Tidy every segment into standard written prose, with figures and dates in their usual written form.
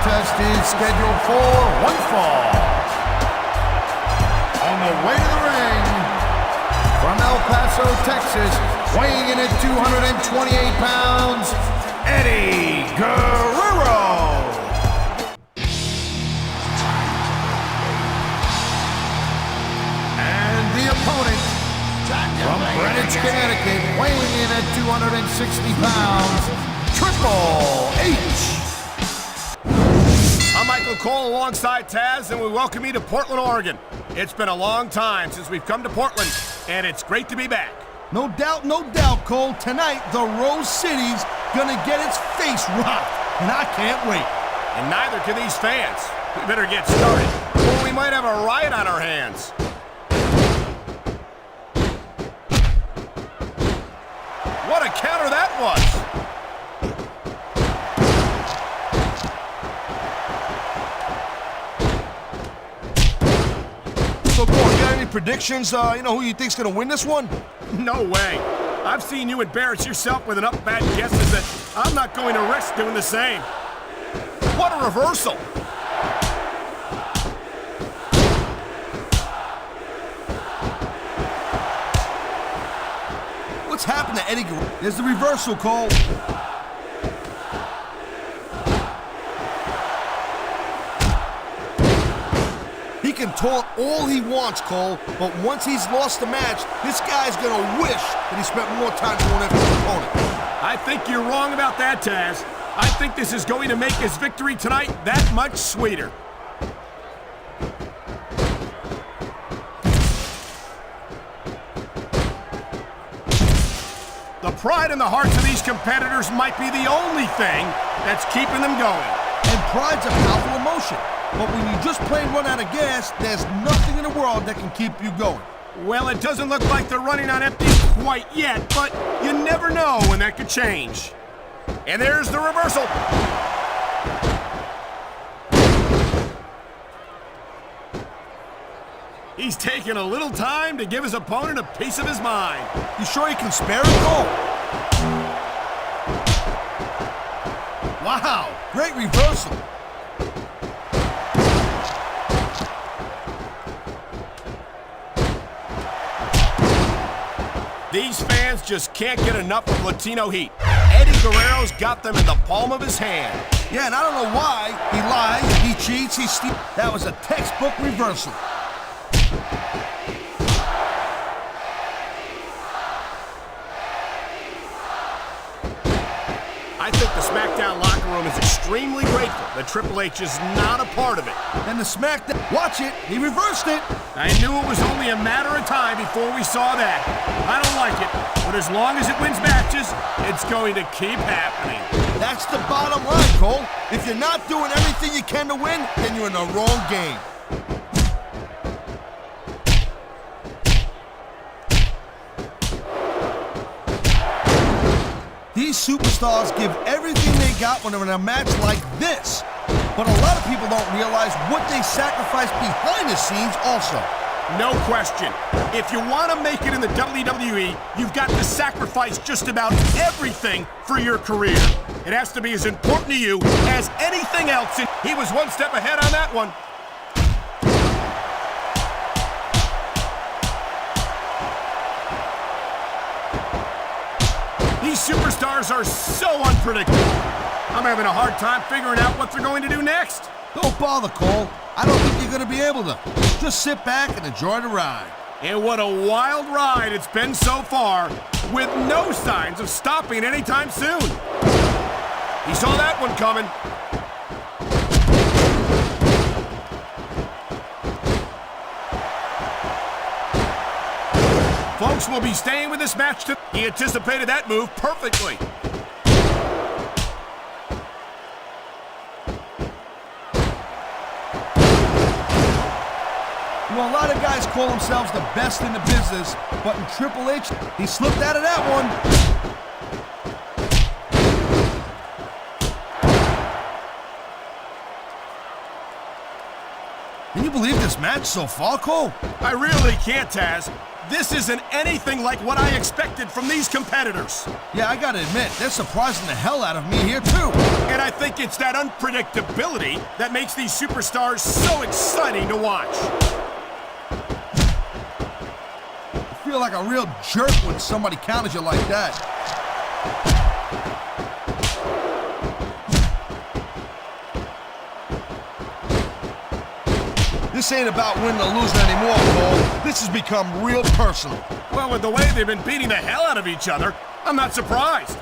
contest is scheduled for one fall. On the way to the ring, from El Paso, Texas, weighing in at 228 pounds, Eddie Guerrero. And the opponent, from Greenwich, Connecticut, weighing in at 260 pounds, Triple H. I'm Michael Cole alongside Taz, and we welcome you to Portland, Oregon. It's been a long time since we've come to Portland, and it's great to be back. No doubt, Cole. Tonight, the Rose City's gonna get its face rocked, and I can't wait. And neither can these fans. We better get started, or we might have a riot on our hands. What a counter that was! So, Cole, you got any predictions? Who you think's gonna win this one? No way. I've seen you embarrass yourself with enough bad guesses that I'm not going to risk doing the same. What a reversal! What's happened to Eddie Guerrero? There's the reversal, Cole. He can taunt all he wants, Cole, but once he's lost the match, this guy's gonna wish that he spent more time going after his opponent. I think you're wrong about that, Taz. I think this is going to make his victory tonight that much sweeter. The pride in the hearts of these competitors might be the only thing that's keeping them going. And pride's a powerful emotion. But when you just plain run out of gas, there's nothing in the world that can keep you going. Well, it doesn't look like they're running on empty quite yet, but you never know when that could change. And there's the reversal. He's taking a little time to give his opponent a piece of his mind. You sure he can spare it, Cole? Wow, great reversal. These fans just can't get enough of Latino heat. Eddie Guerrero's got them in the palm of his hand. Yeah, and I don't know why. He lies, he cheats, he steals. That was a textbook reversal. I think the SmackDown locker room is extremely grateful that Triple H is not a part of it. And the SmackDown, watch it, he reversed it. I knew it was only a matter of time before we saw that. I don't like it, but as long as it wins matches, it's going to keep happening. That's the bottom line, Cole. If you're not doing everything you can to win, then you're in the wrong game. These superstars give everything they got when they're in a match like this. But a lot of people don't realize what they sacrifice behind the scenes also. No question. If you want to make it in the WWE, you've got to sacrifice just about everything for your career. It has to be as important to you as anything else. And he was one step ahead on that one. These superstars are so unpredictable. I'm having a hard time figuring out what they're going to do next. Don't bother, Cole. I don't think you're going to be able to. Just sit back and enjoy the ride. And what a wild ride it's been so far, with no signs of stopping anytime soon. He saw that one coming. Folks will be staying with this match. He anticipated that move perfectly. Well, a lot of guys call themselves the best in the business, but in Triple H, he slipped out of that one. Can you believe this match so far, Cole? I really can't, Taz. This isn't anything like what I expected from these competitors. Yeah, I gotta admit, they're surprising the hell out of me here, too. And I think it's that unpredictability that makes these superstars so exciting to watch. I feel like a real jerk when somebody counters you like that. This ain't about winning or losing anymore, Cole. This has become real personal. Well, with the way they've been beating the hell out of each other, I'm not surprised.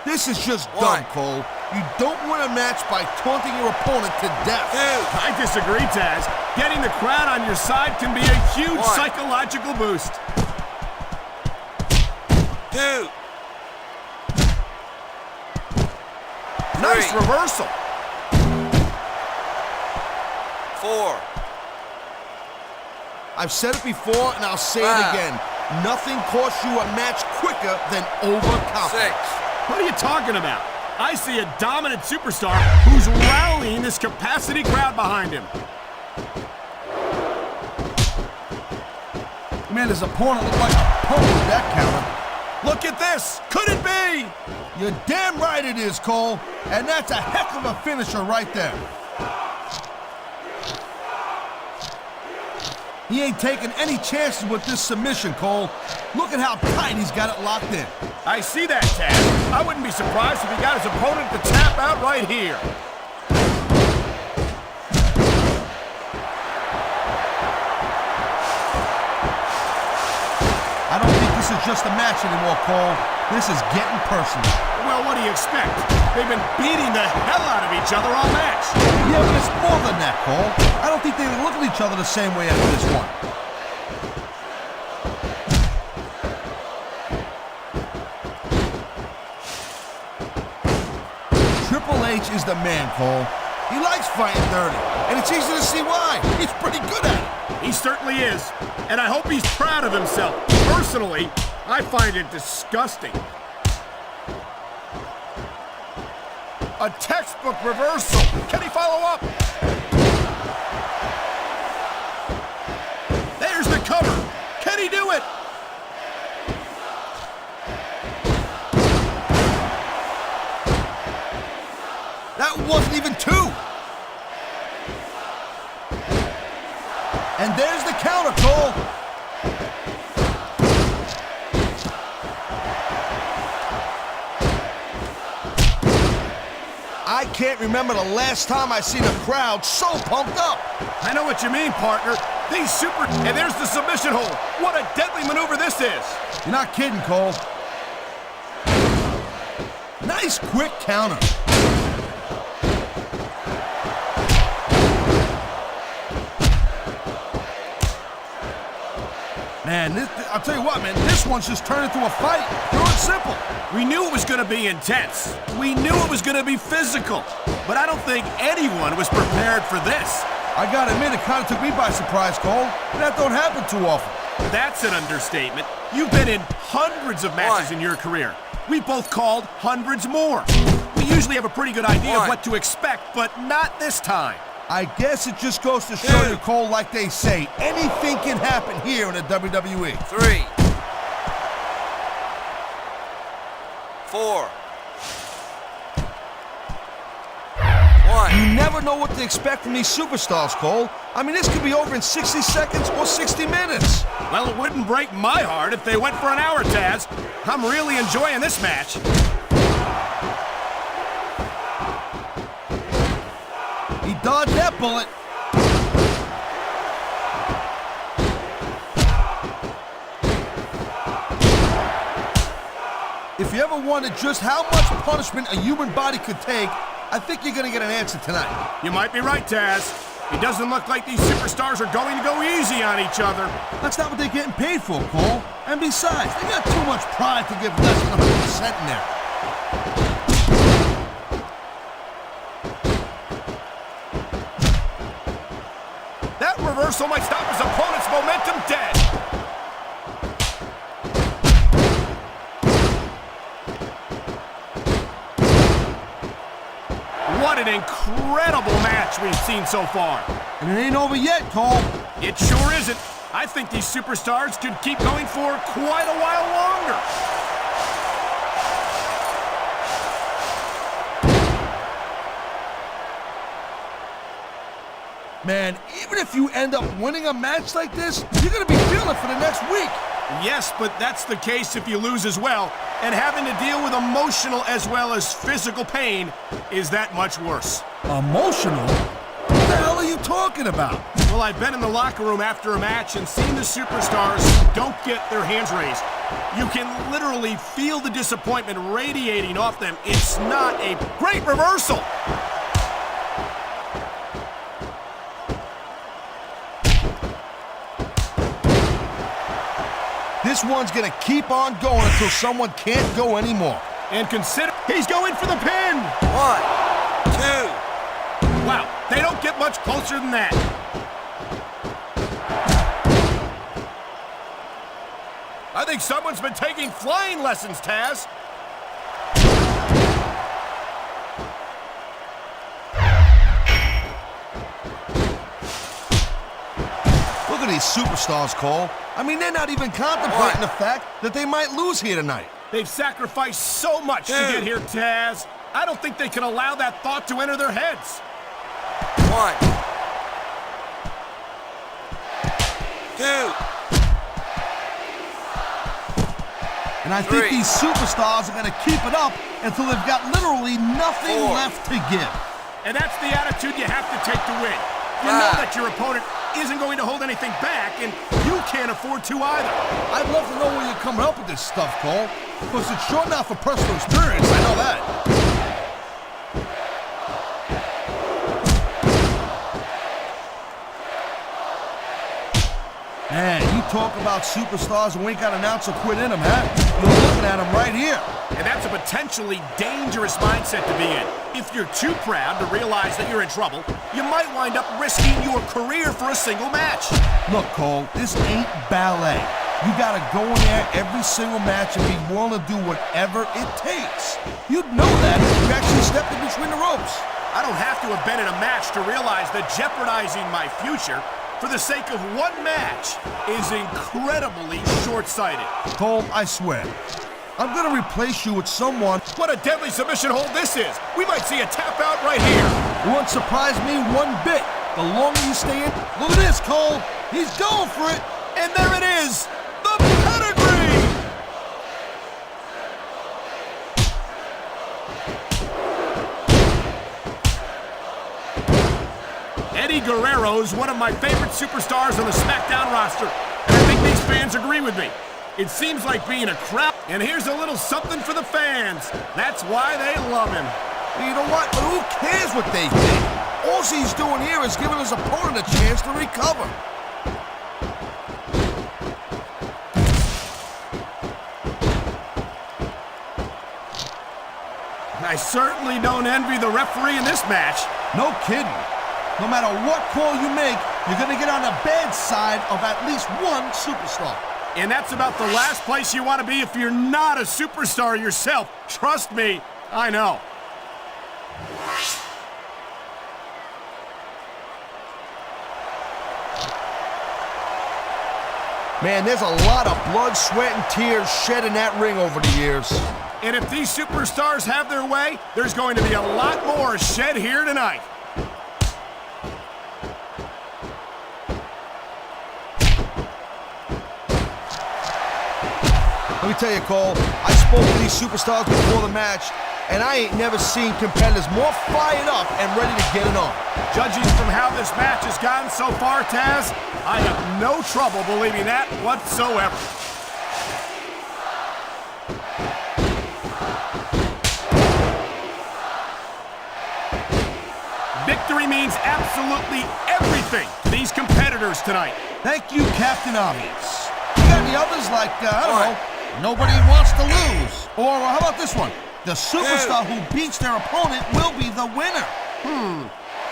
This is just dumb, Cole. You don't win a match by taunting your opponent to death. I disagree, Taz. Getting the crowd on your side can be a huge psychological boost. 2. Nice reversal. 4. I've said it before, and I'll say it again. Nothing costs you a match quicker than overconfidence. 6. What are you talking about? I see a dominant superstar who's rallying this capacity crowd behind him. Man, his opponent looked like a punk with that counter. Look at this! Could it be? You're damn right it is, Cole. And that's a heck of a finisher right there. He ain't taking any chances with this submission, Cole. Look at how tight he's got it locked in. I see that, Taz. I wouldn't be surprised if he got his opponent to tap out right here. I don't think this is just a match anymore, Cole. This is getting personal. Well, what do you expect? They've been beating the hell out of each other all match. Yeah, but it's more than that, Cole. I don't think they look at each other the same way after this one. Triple H is the man, Cole. He likes fighting dirty, and it's easy to see why. He's pretty good at it. He certainly is, and I hope he's proud of himself. Personally, I find it disgusting. A textbook reversal. Can he follow up? There's the cover. Can he do it? That wasn't even 2. And there's the counter, Cole. I can't remember the last time I seen a crowd so pumped up. I know what you mean, partner. These super... And there's the submission hold. What a deadly maneuver this is. You're not kidding, Cole. Nice quick counter. Man, I'll tell you what, man, this one's just turned into a fight. Pure and simple. We knew it was going to be intense. We knew it was going to be physical. But I don't think anyone was prepared for this. I gotta admit, it kind of took me by surprise, Cole. That don't happen too often. That's an understatement. You've been in hundreds of matches in your career. We've both called hundreds more. We usually have a pretty good idea of what to expect, but not this time. I guess it just goes to show you, Cole, like they say, anything can happen here in the WWE. 3. 4. 1. You never know what to expect from these superstars, Cole. I mean, this could be over in 60 seconds or 60 minutes. Well, it wouldn't break my heart if they went for an hour, Taz. I'm really enjoying this match. He dodged that bullet. If you ever wondered just how much punishment a human body could take, I think you're going to get an answer tonight. You might be right, Taz. It doesn't look like these superstars are going to go easy on each other. That's not what they're getting paid for, Cole. And besides, they got too much pride to give less than 100% in there. That reversal might stop his opponent's momentum dead. What an incredible match we've seen so far. And it ain't over yet, Cole. It sure isn't. I think these superstars could keep going for quite a while longer. Man, even if you end up winning a match like this, you're going to be feeling it for the next week. Yes, but that's the case if you lose as well. And having to deal with emotional as well as physical pain is that much worse. Emotional? What the hell are you talking about? Well, I've been in the locker room after a match and seen the superstars who don't get their hands raised. You can literally feel the disappointment radiating off them. It's not a great reversal. This one's gonna keep on going until someone can't go anymore. And consider, he's going for the pin. 1, 2. Wow, they don't get much closer than that. I think someone's been taking flying lessons, Taz. Look at these superstars, Cole. I mean, they're not even contemplating the fact that they might lose here tonight. They've sacrificed so much to get here, Taz. I don't think they can allow that thought to enter their heads. 1, 2. And I think 3. these superstars are going to keep it up until they've got literally nothing 4. left to give. And that's the attitude you have to take to win. You know that your opponent isn't going to hold anything back, and you can't afford to either. I'd love to know where you're coming up with this stuff, Cole, because it's sure not for personal experience, I know that. Man, you talk about superstars who ain't got an ounce of quit in them, huh? You're looking at them right here. And that's a potentially dangerous mindset to be in. If you're too proud to realize that you're in trouble, you might wind up risking your career for a single match. Look, Cole, this ain't ballet. You gotta go in there every single match and be willing to do whatever it takes. You'd know that if you actually stepped in between the ropes. I don't have to have been in a match to realize that jeopardizing my future for the sake of one match is incredibly short-sighted. Cole, I swear, I'm gonna replace you with someone. What a deadly submission hold this is. We might see a tap out right here. It won't surprise me one bit. The longer you stay in, look at this, Cole. He's going for it. And there it is, the pedigree. Eddie Guerrero is one of my favorite superstars on the SmackDown roster, and I think these fans agree with me. It seems like being a crowd, and here's a little something for the fans. That's why they love him. You know what? Who cares what they think? All he's doing here is giving his opponent a chance to recover. I certainly don't envy the referee in this match. No kidding. No matter what call you make, you're going to get on the bad side of at least one superstar. And that's about the last place you want to be if you're not a superstar yourself. Trust me, I know. Man, there's a lot of blood, sweat, and tears shed in that ring over the years. And if these superstars have their way, there's going to be a lot more shed here tonight. Let me tell you, Cole, I spoke to these superstars before the match, and I ain't never seen competitors more fired up and ready to get it on. Judging from how this match has gone so far, Taz, I have no trouble believing that whatsoever. Victory means absolutely everything to these competitors tonight. Thank you, Captain Obvious. You got the others like, I don't know, nobody wants to lose. Or how about this one? The superstar who beats their opponent will be the winner.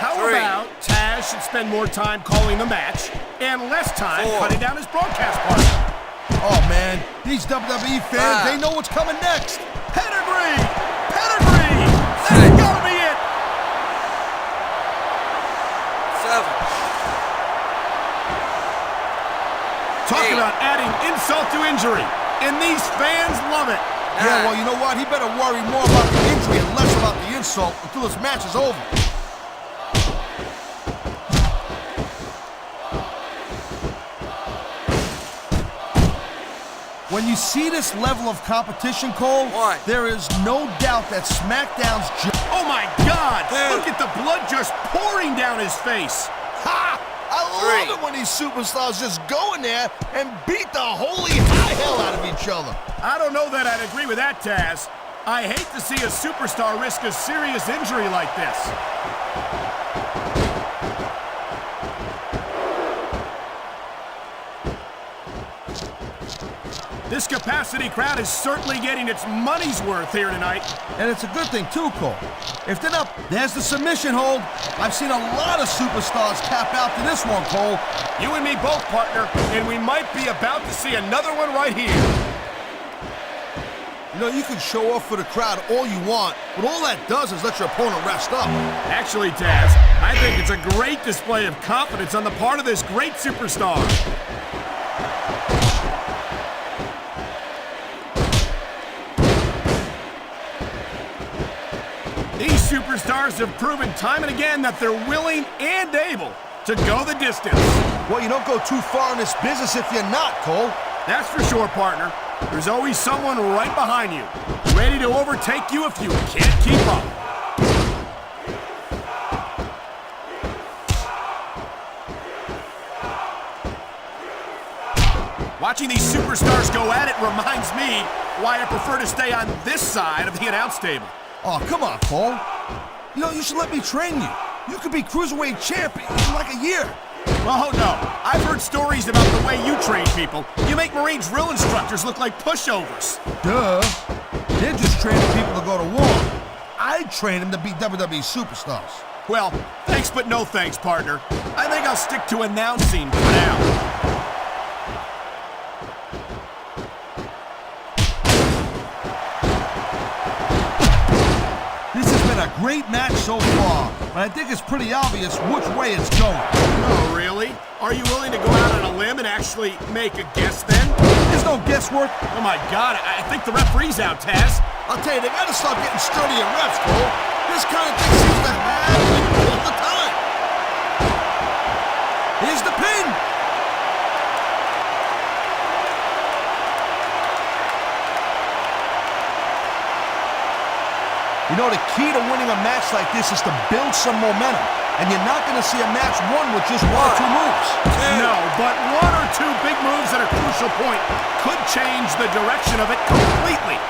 How 3. about Taz should spend more time calling the match and less time 4. cutting down his broadcast partner? Oh, man, these WWE fans, 5. they know what's coming next. Pedigree! Pedigree! That's gotta be it! 7. Talk 8. about adding insult to injury. And these fans love it. Yeah, well, you know what? He better worry more about the injury and less about the insult until this match is over. When you see this level of competition, Cole, 1. there is no doubt that SmackDown's... Oh, my God. 2. Look at the blood just pouring down his face. Ha! I 3. love it when these superstars just go in there and beat the holy high hell out of each other. I don't know that I'd agree with that, Taz. I hate to see a superstar risk a serious injury like this. This capacity crowd is certainly getting its money's worth here tonight. And it's a good thing, too, Cole. If they're not... There's the submission hold. I've seen a lot of superstars tap out to this one, Cole. You and me both, partner, and we might be about to see another one right here. You know, you can show off for the crowd all you want, but all that does is let your opponent rest up. Actually, Taz, I think it's a great display of confidence on the part of this great superstar. These superstars have proven time and again that they're willing and able to go the distance. Well, you don't go too far in this business if you're not, Cole. That's for sure, partner. There's always someone right behind you, ready to overtake you if you can't keep up. Watching these superstars go at it reminds me why I prefer to stay on this side of the announce table. Oh, come on, Cole. You know, you should let me train you. You could be Cruiserweight champion in like a year. Oh, no. I've heard stories about the way you train people. You make Marine drill instructors look like pushovers. Duh. They're just training people to go to war. I train them to be WWE superstars. Well, thanks but no thanks, partner. I think I'll stick to announcing for now. A great match so far, but I think it's pretty obvious which way it's going. Oh, really? Are you willing to go out on a limb and actually make a guess then? There's no guesswork. Oh my God, I think the referee's out, Taz. I'll tell you, they gotta start getting sturdier refs, Cole. This kind of thing seems to happen all the time. Here's the pin. You know, the key to winning a match like this is to build some momentum. And you're not going to see a match won with just 1 or 2 moves. No, but 1 or 2 big moves at a crucial point could change the direction of it completely.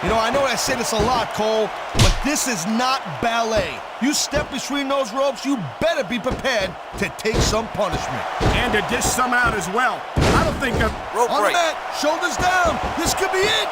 You know, I know I say this a lot, Cole, but this is not ballet. You step between those ropes, you better be prepared to take some punishment. And to dish some out as well. I don't think of... Rope On the break. mat, shoulders down. This could be it.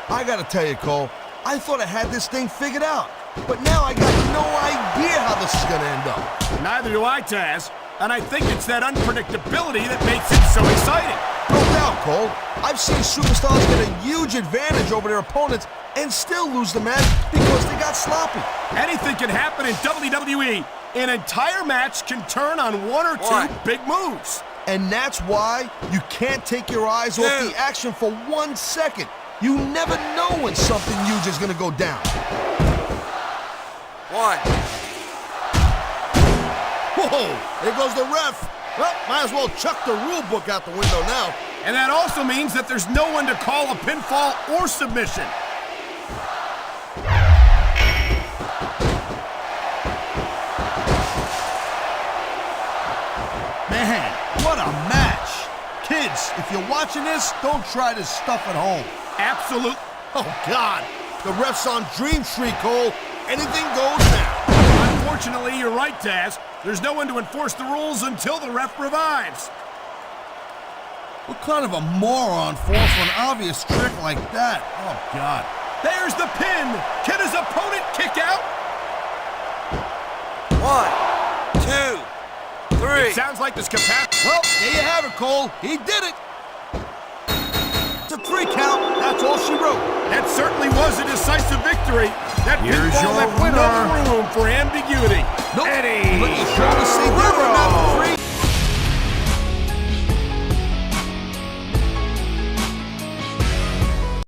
I gotta tell you, Cole, I thought I had this thing figured out. But now I got no idea how this is gonna end up. Neither do I, Taz. And I think it's that unpredictability that makes it so exciting. No doubt, Cole. I've seen superstars get a huge advantage over their opponents and still lose the match because they got sloppy. Anything can happen in WWE. An entire match can turn on 1 or 2 big moves. And that's why you can't take your eyes off the action for 1 second. You never know when something huge is gonna go down. 1. Whoa, there goes the ref. Well, might as well chuck the rule book out the window now. And that also means that there's no one to call a pinfall or submission. Man, what a match. Kids, if you're watching this, don't try this stuff at home. Absolute. Oh, God. The ref's on Dream Street, Cole. Anything goes now. Unfortunately, you're right, Taz. There's no one to enforce the rules until the ref revives. What kind of a moron falls for an obvious trick like that? Oh, God. There's the pin. Can his opponent kick out? 1, 2, 3. It sounds like this capacity. Well, there you have it, Cole. He did it. It's a 3 count. That's all she wrote. That certainly was a decisive victory. That Here's pinfall your left no winner. room for ambiguity. Nope. Eddie But you sure to say that or not?